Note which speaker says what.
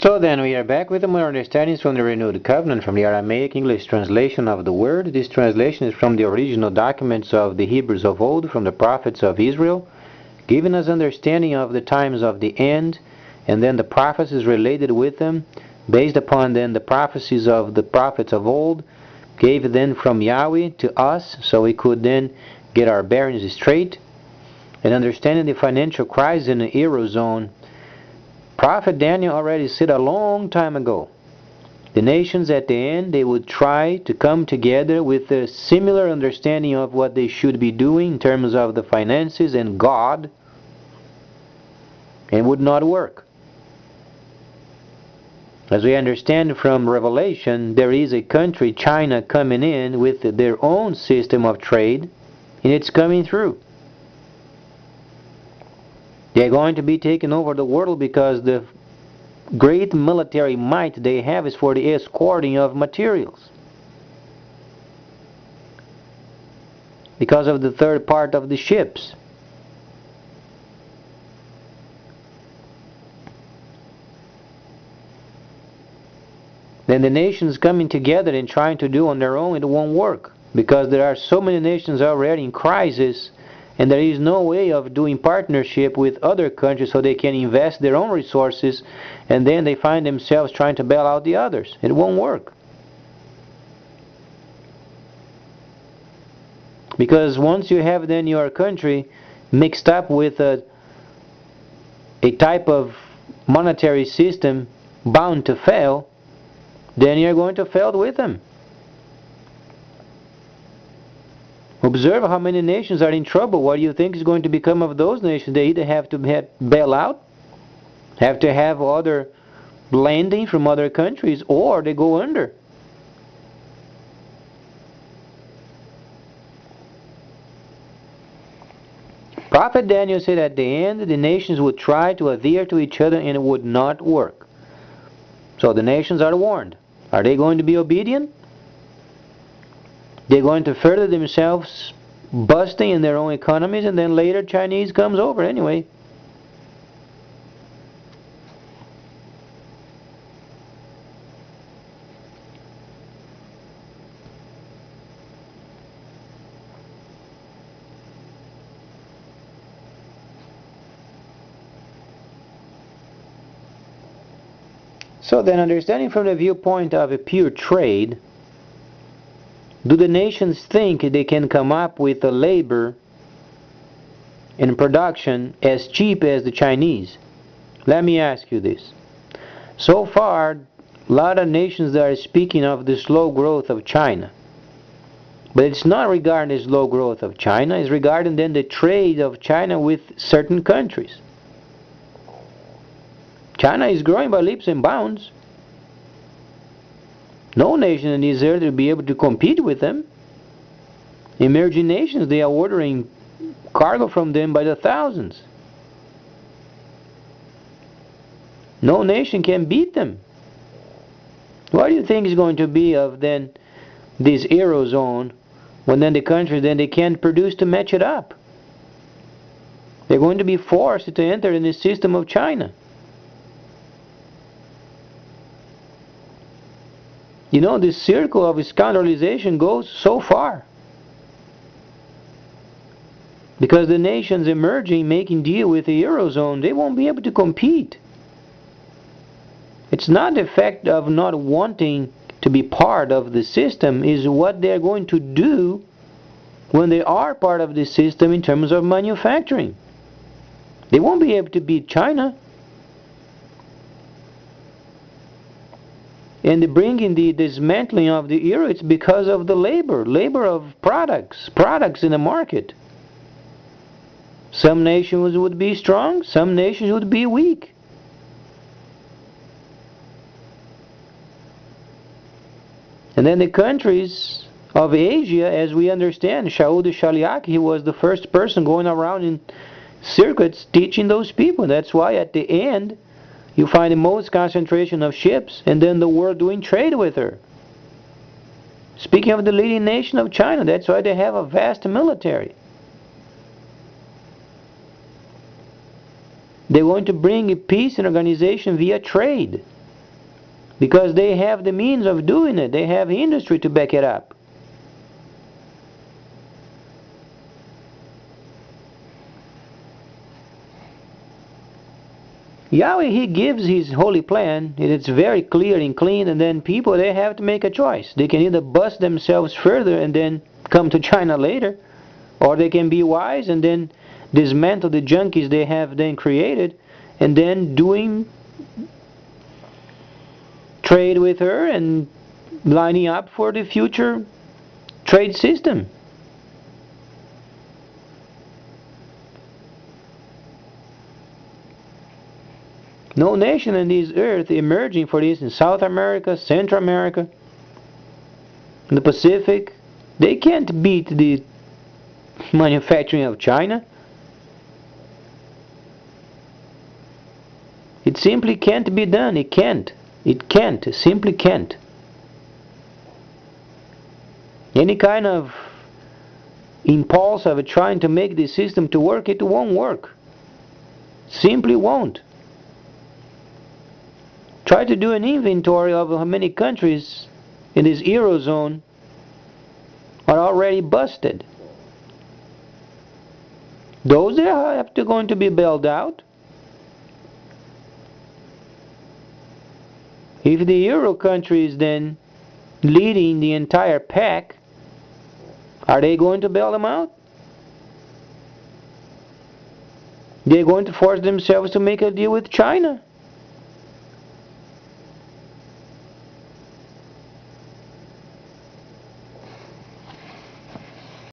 Speaker 1: So then we are back with more understandings from the Renewed Covenant from the Aramaic English translation of the Word. This translation is from the original documents of the Hebrews of old, from the prophets of Israel, giving us understanding of the times of the end, and then the prophecies related with them, based upon then the prophecies of the prophets of old, gave then from Yahweh to us, so we could then get our bearings straight, and understanding the financial crisis in the Eurozone. Prophet Daniel already said a long time ago, the nations at the end, they would try to come together with a similar understanding of what they should be doing in terms of the finances and God, and it would not work. As we understand from Revelation, there is a country, China, coming in with their own system of trade, and it's coming through. They're going to be taking over the world because the great military might they have is for the escorting of materials. Because of the third part of the ships. Then the nations coming together and trying to do on their own, it won't work. Because there are so many nations already in crisis, and there is no way of doing partnership with other countries so they can invest their own resources, and then they find themselves trying to bail out the others. It won't work. Because once you have then your country mixed up with a type of monetary system bound to fail, then you're going to fail with them. Observe how many nations are in trouble. What do you think is going to become of those nations? They either have to bail out, have to have other lending from other countries, or they go under. Prophet Daniel said at the end, the nations would try to adhere to each other and it would not work. So the nations are warned. Are they going to be obedient? They're going to further themselves busting in their own economies, and then later Chinese comes over anyway. So then, understanding from the viewpoint of a pure trade, do the nations think they can come up with a labor and production as cheap as the Chinese? Let me ask you this. So far, a lot of nations are speaking of the slow growth of China. But it's not regarding the slow growth of China, it's regarding then the trade of China with certain countries. China is growing by leaps and bounds. No nation in this earth will be able to compete with them. Emerging nations, they are ordering cargo from them by the thousands. No nation can beat them. What do you think is going to be of then this Eurozone when then the countries then they can't produce to match it up? They're going to be forced to enter in the system of China. You know, this circle of scoundrelization goes so far. Because the nations emerging, making deal with the Eurozone, they won't be able to compete. It's not the fact of not wanting to be part of the system, is what they're going to do when they are part of the system in terms of manufacturing. They won't be able to beat China. And the bringing the dismantling of the euro, it's because of the labor of products in the market. Some nations would be strong, some nations would be weak. And then the countries of Asia, as we understand, Shaul the Shaliach, he was the first person going around in circuits teaching those people. That's why at the end, you find the most concentration of ships, and then the world doing trade with her. Speaking of the leading nation of China, that's why they have a vast military. They're going to bring peace and organization via trade. because they have the means of doing it. They have industry to back it up. Yahweh, He gives His holy plan, and it's very clear and clean, and then people, they have to make a choice. They can either bust themselves further and then come to China later, or they can be wise and then dismantle the junkies they have then created, and then doing trade with her and lining up for the future trade system. No nation on this earth emerging for this in South America, Central America, in the Pacific, they can't beat the manufacturing of China. It simply can't be done. It can't. It can't. It simply can't. Any kind of impulse of trying to make the system to work, it won't work. Simply won't. Try to do an inventory of how many countries in this Eurozone are already busted. Those are going to be bailed out. If the Euro country is then leading the entire pack, are they going to bail them out? They're going to force themselves to make a deal with China.